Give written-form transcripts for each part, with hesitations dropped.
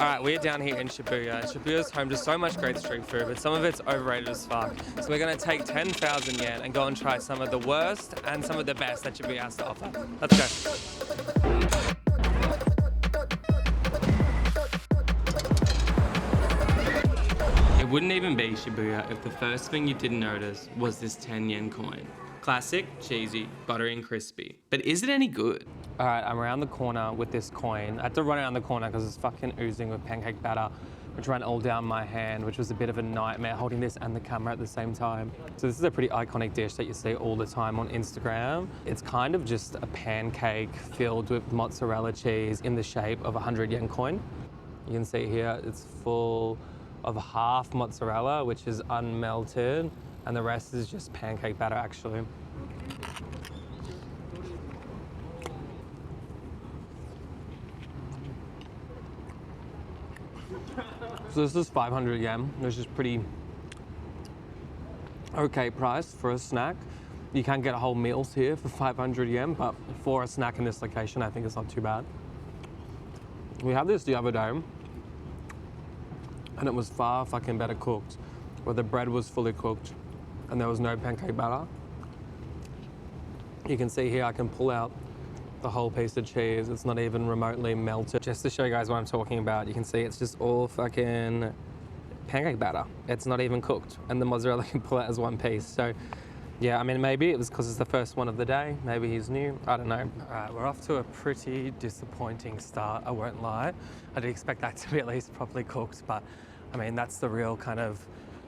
All right, we're down here in Shibuya. Shibuya's home to so much great street food, but some of it's overrated as fuck. So we're gonna take 10,000 yen and go and try some of the worst and some of the best that Shibuya has to offer. Let's go. It wouldn't even be Shibuya if the first thing you didn't notice was this 10 yen coin. Classic, cheesy, buttery and crispy. But is it any good? All right, I'm around the corner with this coin. I had to run around the corner because it's fucking oozing with pancake batter, which ran all down my hand, which was a bit of a nightmare holding this and the camera at the same time. So this is a pretty iconic dish that you see all the time on Instagram. It's kind of just a pancake filled with mozzarella cheese in the shape of a 100 yen coin. You can see here, it's full of half mozzarella, which is unmelted, and the rest is just pancake batter actually. So this is 500 yen, which is pretty okay price for a snack. You can get whole meals here for 500 yen, but for a snack in this location, I think it's not too bad. We had this the other day, and it was far fucking better cooked, where the bread was fully cooked and there was no pancake batter. You can see here I can pull out the whole piece of cheese. It's not even remotely melted. Just to show you guys what I'm talking about, you can see it's just all fucking pancake batter. It's not even cooked, and the mozzarella can pull out as one piece. So yeah, I mean, maybe it was because it's the first one of the day. Maybe he's new, I don't know. All right, we're off to a pretty disappointing start, I won't lie. I did expect that to be at least properly cooked, but I mean, that's the real kind of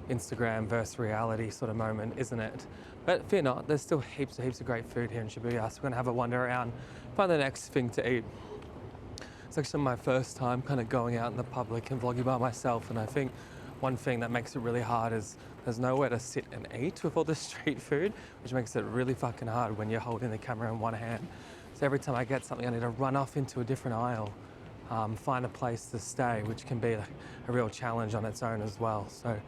Instagram versus reality sort of moment, isn't it? But fear not, there's still heaps of great food here in Shibuya, so we're gonna have a wander around, find the next thing to eat. It's actually my first time kind of going out in the public and vlogging by myself, and I think one thing that makes it really hard is there's nowhere to sit and eat with all the street food, which makes it really fucking hard when you're holding the camera in one hand. So every time I get something, I need to run off into a different aisle, find a place to stay, which can be a real challenge on its own as well. So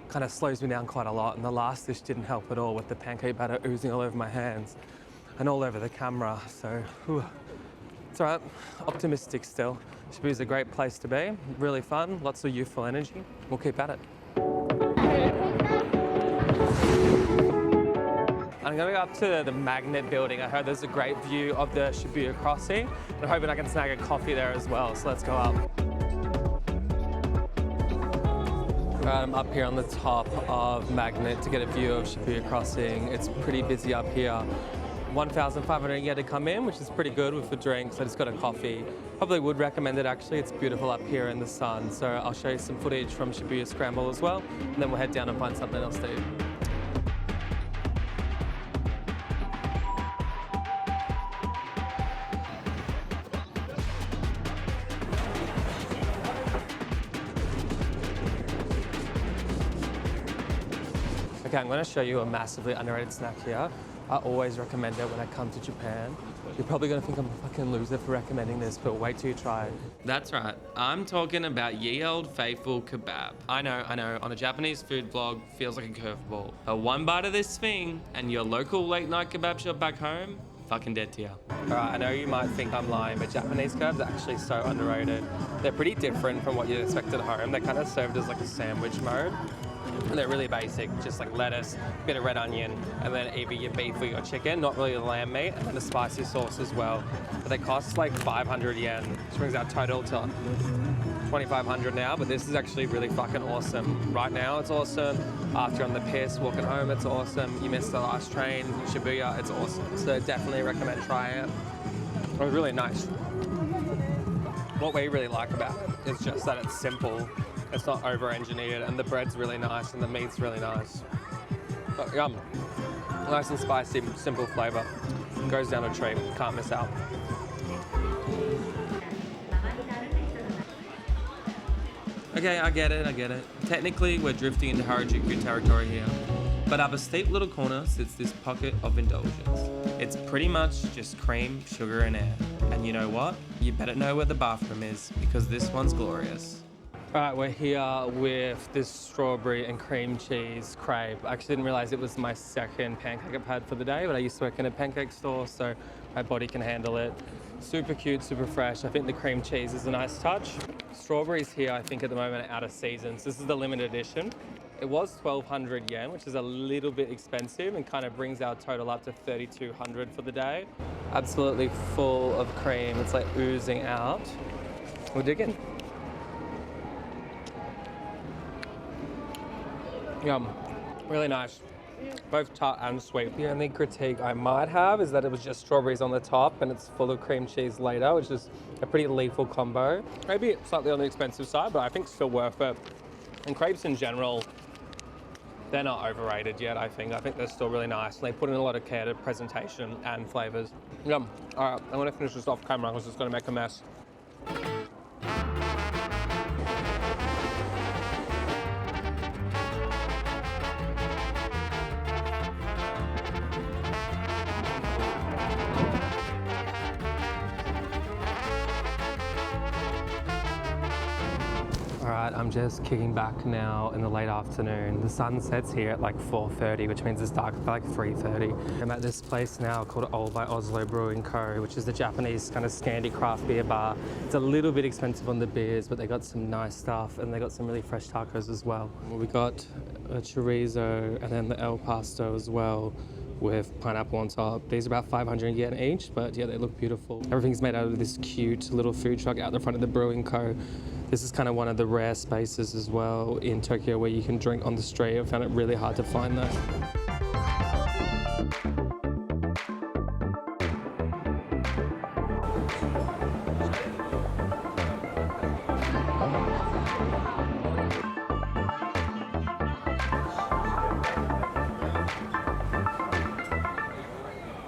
kind of slows me down quite a lot, and the last dish didn't help at all with the pancake batter oozing all over my hands and all over the camera. So it's all right, optimistic still. Shibuya's a great place to be, really fun, lots of youthful energy. We'll keep at it. I'm gonna go up to the Magnet building. I heard there's a great view of the Shibuya crossing. I'm hoping I can snag a coffee there as well, so let's go up. I'm up here on the top of Magnet to get a view of Shibuya crossing. It's pretty busy up here. 1,500 yen to come in, which is pretty good with the drinks. I just got a coffee. Probably would recommend it actually. It's beautiful up here in the sun. So I'll show you some footage from Shibuya Scramble as well, and then we'll head down and find something else to eat. Okay, I'm going to show you a massively underrated snack here. I always recommend it when I come to Japan. You're probably going to think I'm a fucking loser for recommending this, but wait till you try it. That's right. I'm talking about ye old faithful kebab. I know, on a Japanese food vlog, feels like a curveball. But one bite of this thing, and your local late night kebab shop back home, fucking dead to you. All right, I know you might think I'm lying, but Japanese kebabs are actually so underrated. They're pretty different from what you'd expect at home. They're kind of served as like a sandwich mode. And they're really basic, just like lettuce, bit of red onion, and then either your beef or your chicken, not really the lamb meat, and then a spicy sauce as well. But they cost like 500 yen, which brings our total to 2,500 now, but this is actually really fucking awesome. Right now it's awesome. After you're on the piss, walking home, it's awesome. You missed the last train, Shibuya, it's awesome. So definitely recommend trying it. It was really nice. What we really like about it is just that it's simple. It's not over-engineered, and the bread's really nice, and the meat's really nice. But yum. Nice and spicy, simple flavor. Goes down a treat, can't miss out. Okay, I get it. Technically, we're drifting into Harajuku territory here. But up a steep little corner sits this pocket of indulgence. It's pretty much just cream, sugar, and air. And you know what? You better know where the bathroom is, because this one's glorious. All right, we're here with this strawberry and cream cheese crepe. I actually didn't realize it was my second pancake I've had for the day, but I used to work in a pancake store, so my body can handle it. Super cute, super fresh. I think the cream cheese is a nice touch. strawberries here, I think at the moment are out of season. So this is the limited edition. It was 1,200 yen, which is a little bit expensive and kind of brings our total up to 3,200 for the day. Absolutely full of cream. It's like oozing out. We'll dig in. Yum. Really nice. Both tart and sweet. The only critique I might have is that it was just strawberries on the top and it's full of cream cheese later, which is a pretty lethal combo. Maybe slightly on the expensive side, but I think still worth it. And crepes in general, they're not overrated yet, I think. I think they're still really nice. They put in a lot of care to presentation and flavors. Yum. All right, I'm gonna finish this off camera because it's gonna make a mess. Alright, I'm just kicking back now in the late afternoon. The sun sets here at like 4:30, which means it's dark by like 3:30. I'm at this place now called Oslo Brewing Co, which is the Japanese kind of Scandi craft beer bar. It's a little bit expensive on the beers, but they got some nice stuff and they got some really fresh tacos as well. We got a chorizo and then the El Pasto as well, with pineapple on top. These are about 500 yen each, but yeah, they look beautiful. Everything's made out of this cute little food truck out the front of the Brewing Co. This is kind of one of the rare spaces as well in Tokyo where you can drink on the street. I found it really hard to find that.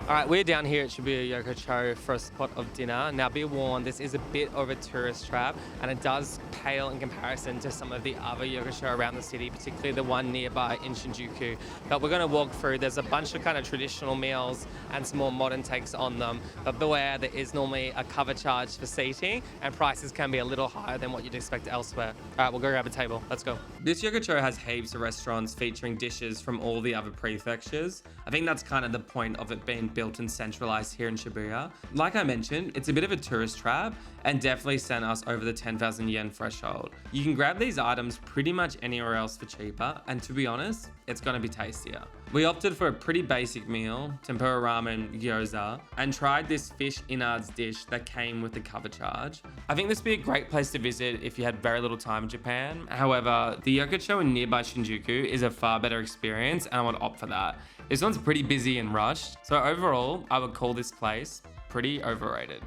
All right, we're down here at Shibuya Yogur Cho for a spot of dinner. Now be warned, this is a bit of a tourist trap and it does pale in comparison to some of the other Yogur Cho around the city, particularly the one nearby in Shinjuku. But we're gonna walk through. There's a bunch of kind of traditional meals and some more modern takes on them. But beware, there is normally a cover charge for seating and prices can be a little higher than what you'd expect elsewhere. All right, we'll go grab a table. Let's go. This Yogur Cho has heaps of restaurants featuring dishes from all the other prefectures. I think that's kind of the point of it being built and centralized here in Shibuya. Like I mentioned, it's a bit of a tourist trap and definitely sent us over the 10,000 yen threshold. You can grab these items pretty much anywhere else for cheaper, and to be honest, it's gonna be tastier. We opted for a pretty basic meal, tempura ramen gyoza, and tried this fish innards dish that came with the cover charge. I think this would be a great place to visit if you had very little time in Japan. However, the Yogur Cho in nearby Shinjuku is a far better experience and I would opt for that. This one's pretty busy and rushed, so overall, I would call this place pretty overrated.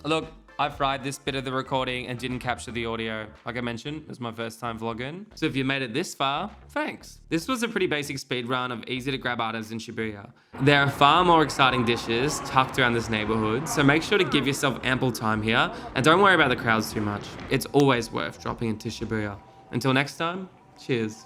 Look, I fried this bit of the recording and didn't capture the audio. Like I mentioned, it was my first time vlogging. So if you made it this far, thanks. This was a pretty basic speed run of easy to grab items in Shibuya. There are far more exciting dishes tucked around this neighborhood, so make sure to give yourself ample time here and don't worry about the crowds too much. It's always worth dropping into Shibuya. Until next time, cheers.